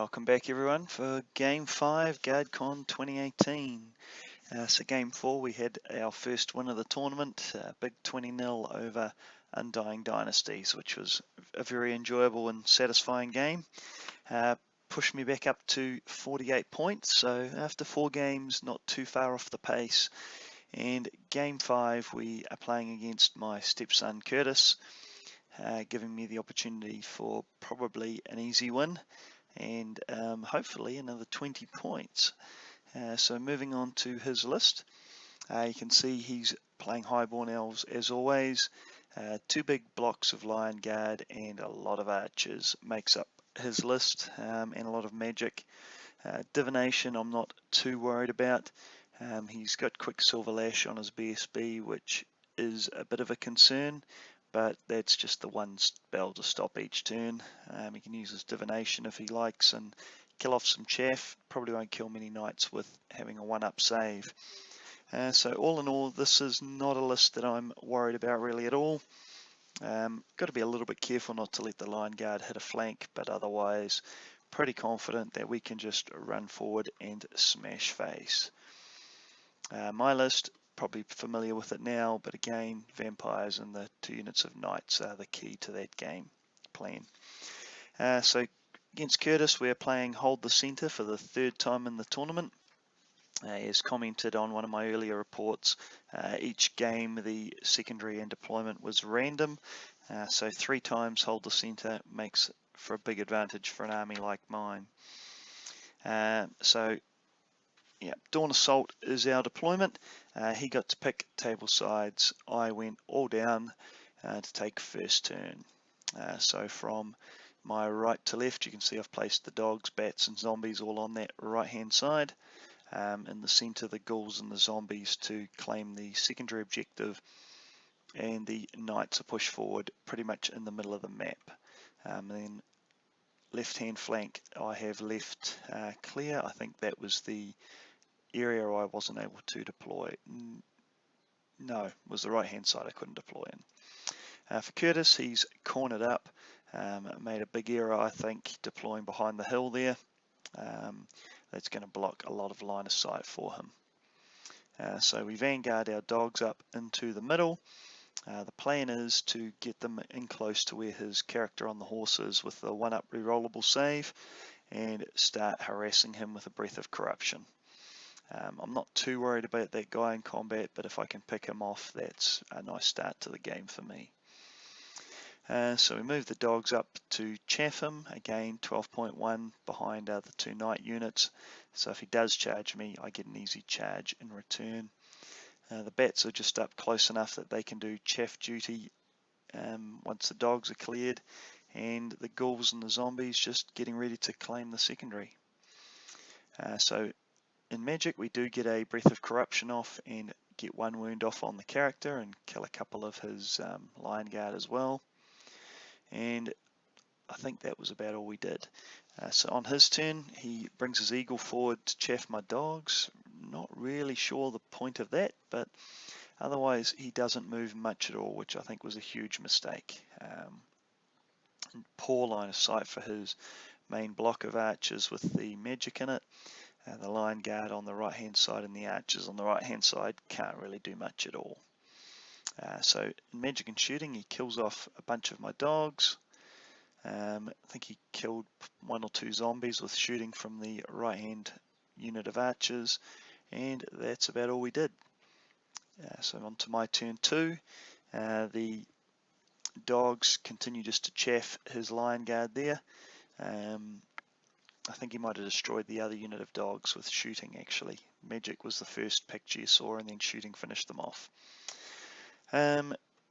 Welcome back everyone for Game 5 Guardcon 2018. So Game 4 we had our first win of the tournament, big 20-0 over Undying Dynasties, which was a very enjoyable and satisfying game. Pushed me back up to 48 points, so after 4 games not too far off the pace. And Game 5 we are playing against my stepson Curtis, giving me the opportunity for probably an easy win and hopefully another 20 points. So moving on to his list, you can see he's playing Highborn Elves as always. 2 big blocks of Lion Guard and a lot of archers makes up his list, and a lot of magic. Divination I'm not too worried about. He's got Quicksilver Lash on his BSB, which is a bit of a concern, but that's just the one spell to stop each turn. He can use his Divination if he likes and kill off some chaff. Probably won't kill many knights with having a 1-up save. So all in all, this is not a list that I'm worried about really at all. Got to be a little bit careful not to let the Lion Guard hit a flank, but otherwise pretty confident that we can just run forward and smash face. My list, probably familiar with it now, but again, vampires and the 2 units of knights are the key to that game plan. So against Curtis, we're playing Hold the Centre for the 3rd time in the tournament. As commented on one of my earlier reports, each game the secondary and deployment was random, so 3 times Hold the Centre makes for a big advantage for an army like mine. So yeah, Dawn Assault is our deployment. He got to pick table sides. I went all down to take first turn. So from my right to left, you can see I've placed the dogs, bats and zombies all on that right hand side. In the centre, the ghouls and the zombies to claim the secondary objective, and the knights are pushed forward pretty much in the middle of the map. Then left hand flank I have left clear. I think that was the area I wasn't able to deploy. No, it was the right hand side I couldn't deploy in. For Curtis, he's cornered up, made a big error I think deploying behind the hill there. That's going to block a lot of line of sight for him. So we vanguard our dogs up into the middle. The plan is to get them in close to where his character on the horse is with the 1-up rerollable save and start harassing him with a Breath of Corruption. I'm not too worried about that guy in combat, but if I can pick him off, that's a nice start to the game for me. So we move the dogs up to chaff him, again 12.1 behind the 2 knight units, so if he does charge me I get an easy charge in return. The bats are just up close enough that they can do chaff duty once the dogs are cleared, and the ghouls and the zombies just getting ready to claim the secondary. So in Magic we do get a Breath of Corruption off and get 1 wound off on the character and kill a couple of his Lion Guard as well. And I think that was about all we did. So on his turn he brings his eagle forward to chaff my dogs. Not really sure the point of that, but otherwise he doesn't move much at all, which I think was a huge mistake. Poor line of sight for his main block of archers with the magic in it. The Lion Guard on the right hand side and the archers on the right hand side can't really do much at all. So in magic and shooting he kills off a bunch of my dogs. I think he killed 1 or 2 zombies with shooting from the right hand unit of archers, and that's about all we did. So on to my turn 2. The dogs continue just to chaff his Lion Guard there. I think he might have destroyed the other unit of dogs with shooting actually. Magic was the first picture you saw and then shooting finished them off.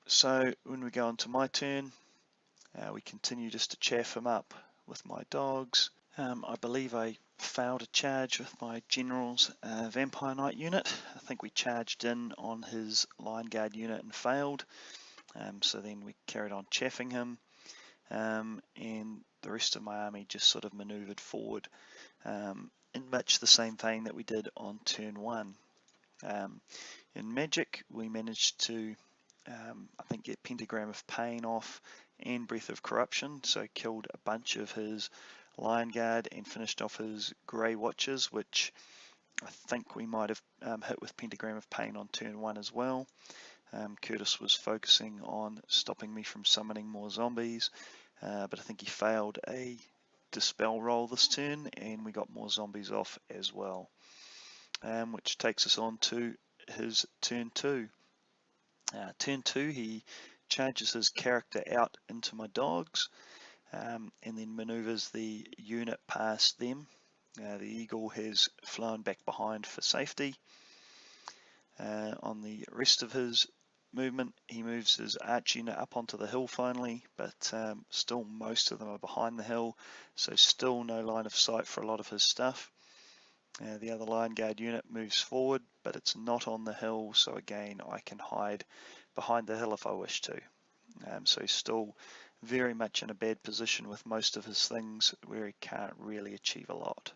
So when we go on to my turn, we continue just to chaff him up with my dogs. I believe I failed a charge with my general's Vampire Knight unit. I think we charged in on his Lion Guard unit and failed. So then we carried on chaffing him, and the rest of my army just sort of maneuvered forward in much the same vein that we did on turn 1. In Magic we managed to I think get Pentagram of Pain off and Breath of Corruption, so killed a bunch of his Lion Guard and finished off his Grey Watchers, which I think we might have hit with Pentagram of Pain on turn 1 as well. Curtis was focusing on stopping me from summoning more zombies, but I think he failed a Dispel roll this turn, and we got more zombies off as well, which takes us on to his turn 2. Turn 2, he charges his character out into my dogs, and then maneuvers the unit past them. The eagle has flown back behind for safety. On the rest of his movement, he moves his arch unit up onto the hill finally, but still most of them are behind the hill, so still no line of sight for a lot of his stuff. The other Lion Guard unit moves forward, but it's not on the hill, so again I can hide behind the hill if I wish to. So he's still very much in a bad position with most of his things where he can't really achieve a lot.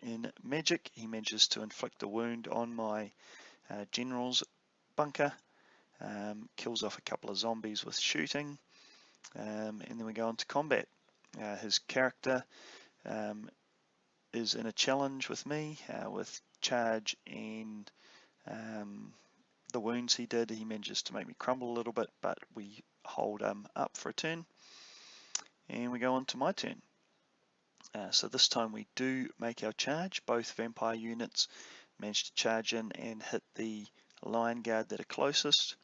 In Magic, he manages to inflict a wound on my general's bunker, kills off a couple of zombies with shooting, and then we go on to combat. His character is in a challenge with me with charge and the wounds he did. He manages to make me crumble a little bit, but we hold him up for a turn, and we go on to my turn. So this time we do make our charge. Both vampire units manage to charge in and hit the Lion Guard that are closest.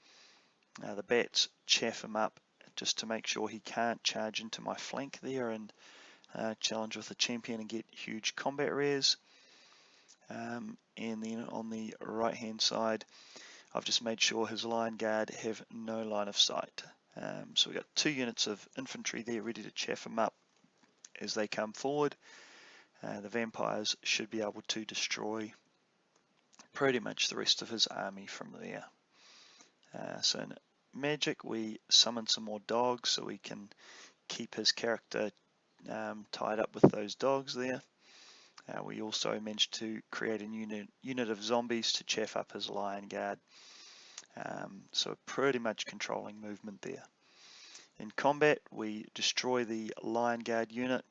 The bats chaff him up just to make sure he can't charge into my flank there and challenge with the champion and get huge combat rares. And then on the right hand side, I've just made sure his Lion Guard have no line of sight. So we've got 2 units of infantry there ready to chaff him up as they come forward. The vampires should be able to destroy pretty much the rest of his army from there. So in Magic, we summon some more dogs so we can keep his character tied up with those dogs there. We also managed to create a unit of zombies to chaff up his Lion Guard. So pretty much controlling movement there. In combat, we destroy the Lion Guard unit.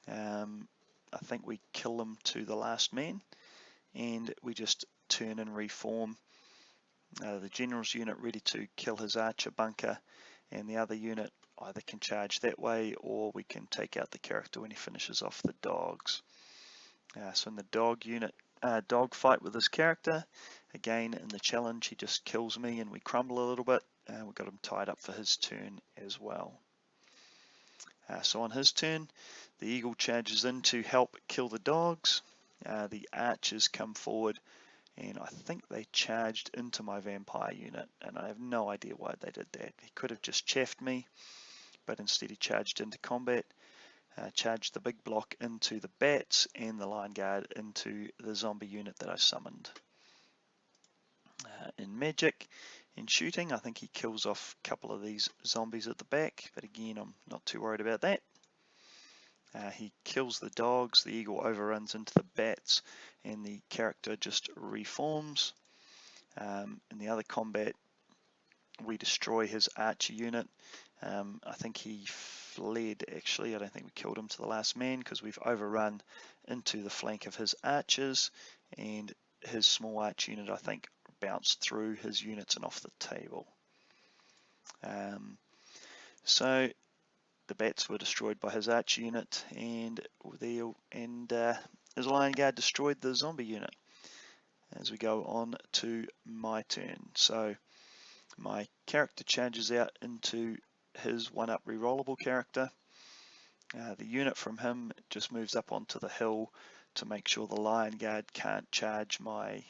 I think we kill them to the last man, and we just turn and reform. The general's unit ready to kill his archer bunker, and the other unit either can charge that way or we can take out the character when he finishes off the dogs. So in the dog fight with this character, again in the challenge he just kills me and we crumble a little bit. We've got him tied up for his turn as well. So on his turn, the eagle charges in to help kill the dogs. The archers come forward, and I think they charged into my vampire unit, and I have no idea why they did that. He could have just chaffed me, but instead he charged into combat, charged the big block into the bats and the Lion Guard into the zombie unit that I summoned. In Magic, in shooting, I think he kills off a couple of these zombies at the back, but again I'm not too worried about that. He kills the dogs, the eagle overruns into the bats, and the character just reforms. In the other combat, we destroy his archer unit. I think he fled actually. I don't think we killed him to the last man because we've overrun into the flank of his archers, and his small arch unit I think bounced through his units and off the table. So the bats were destroyed by his archer unit, and his Lion Guard destroyed the zombie unit. As we go on to my turn, so my character charges out into his 1-up rerollable character. The unit from him just moves up onto the hill to make sure the Lion Guard can't charge my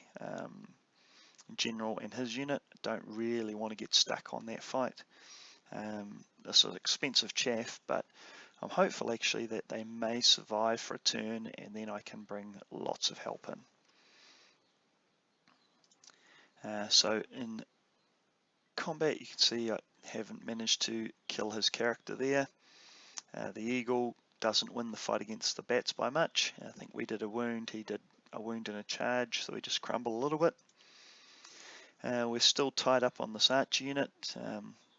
general and his unit. Don't really want to get stuck on that fight. This is expensive chaff, but I'm hopeful actually that they may survive for a turn, and then I can bring lots of help in. So in combat, you can see I haven't managed to kill his character there. The eagle doesn't win the fight against the bats by much. I think we did a wound, he did a wound and a charge, so we just crumble a little bit. We're still tied up on this archer unit.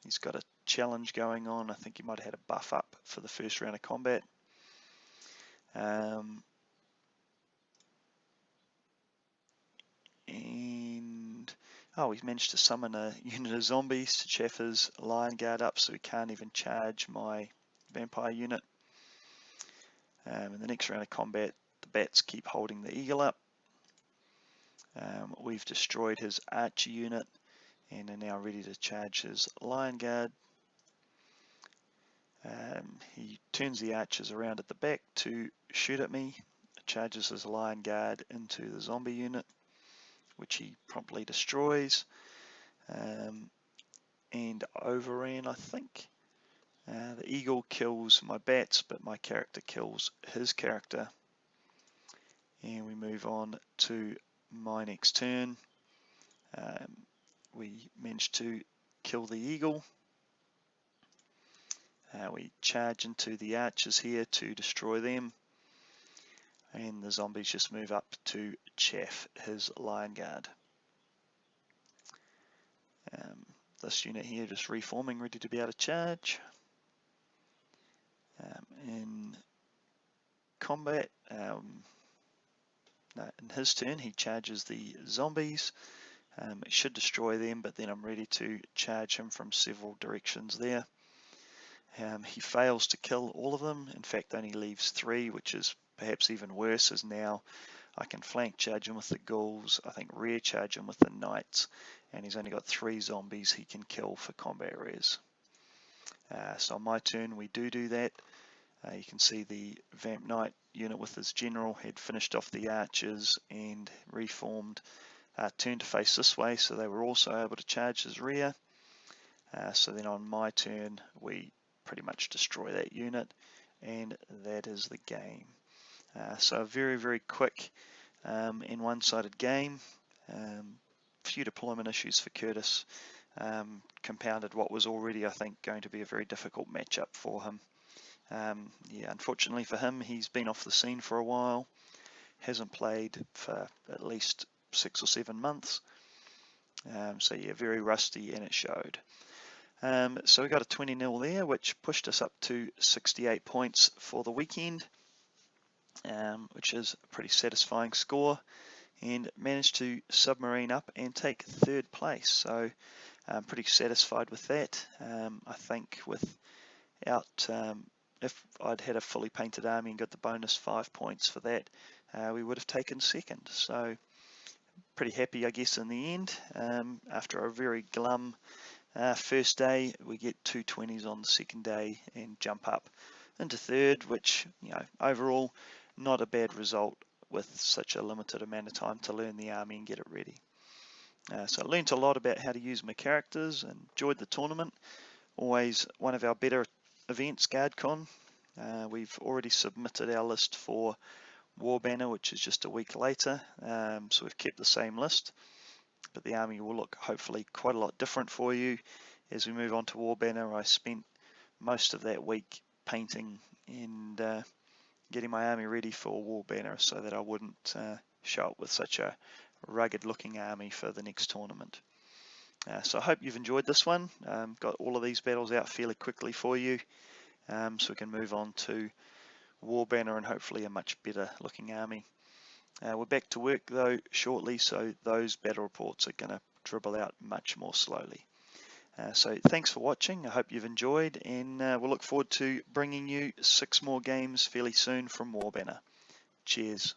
He's got a challenge going on. I think he might have had a buff up for the first round of combat. And oh, we've managed to summon a unit of zombies to chaff his Lion Guard up, so we can't even charge my vampire unit. In the next round of combat, the bats keep holding the eagle up. We've destroyed his archer unit and are now ready to charge his Lion Guard. He turns the archers around at the back to shoot at me, charges his Lion Guard into the zombie unit, which he promptly destroys, and overran, I think. The eagle kills my bats, but my character kills his character. And we move on to my next turn. We managed to kill the eagle. We charge into the archers here to destroy them. And the zombies just move up to chaff his Lion Guard. This unit here just reforming, ready to be able to charge. In combat, in his turn, he charges the zombies. It should destroy them, but then I'm ready to charge him from several directions there. He fails to kill all of them, in fact only leaves 3, which is perhaps even worse, as now I can flank charge him with the ghouls, I think rear charge him with the knights, and he's only got 3 zombies he can kill for combat res. So on my turn we do that. You can see the Vamp Knight unit with his general had finished off the archers and reformed, turned to face this way, so they were also able to charge his rear. So then on my turn we pretty much destroy that unit, and that is the game. So a very quick and one-sided game. Few deployment issues for Curtis, compounded what was already, I think, going to be a very difficult matchup for him. Yeah, unfortunately for him, he's been off the scene for a while, hasn't played for at least 6 or 7 months. So yeah, very rusty, and it showed. So we got a 20-0 there, which pushed us up to 68 points for the weekend, which is a pretty satisfying score, and managed to submarine up and take 3rd place. So I'm pretty satisfied with that. I think if I'd had a fully painted army and got the bonus 5 points for that, we would have taken 2nd. So pretty happy, I guess, in the end. After a very glum first day, we get 2 20s on the 2nd day and jump up into 3rd, which, you know, overall not a bad result with such a limited amount of time to learn the army and get it ready. So I learnt a lot about how to use my characters and enjoyed the tournament. Always one of our better events, Guardcon. We've already submitted our list for War Banner, which is just a week later, so we've kept the same list, but the army will look hopefully quite a lot different for you as we move on to War Banner. I spent most of that week painting and getting my army ready for War Banner so that I wouldn't show up with such a rugged looking army for the next tournament. So I hope you've enjoyed this one. Got all of these battles out fairly quickly for you, so we can move on to War Banner and hopefully a much better looking army. We're back to work though shortly, so those battle reports are going to dribble out much more slowly. So thanks for watching. I hope you've enjoyed, and we'll look forward to bringing you 6 more games fairly soon from War Banner. Cheers.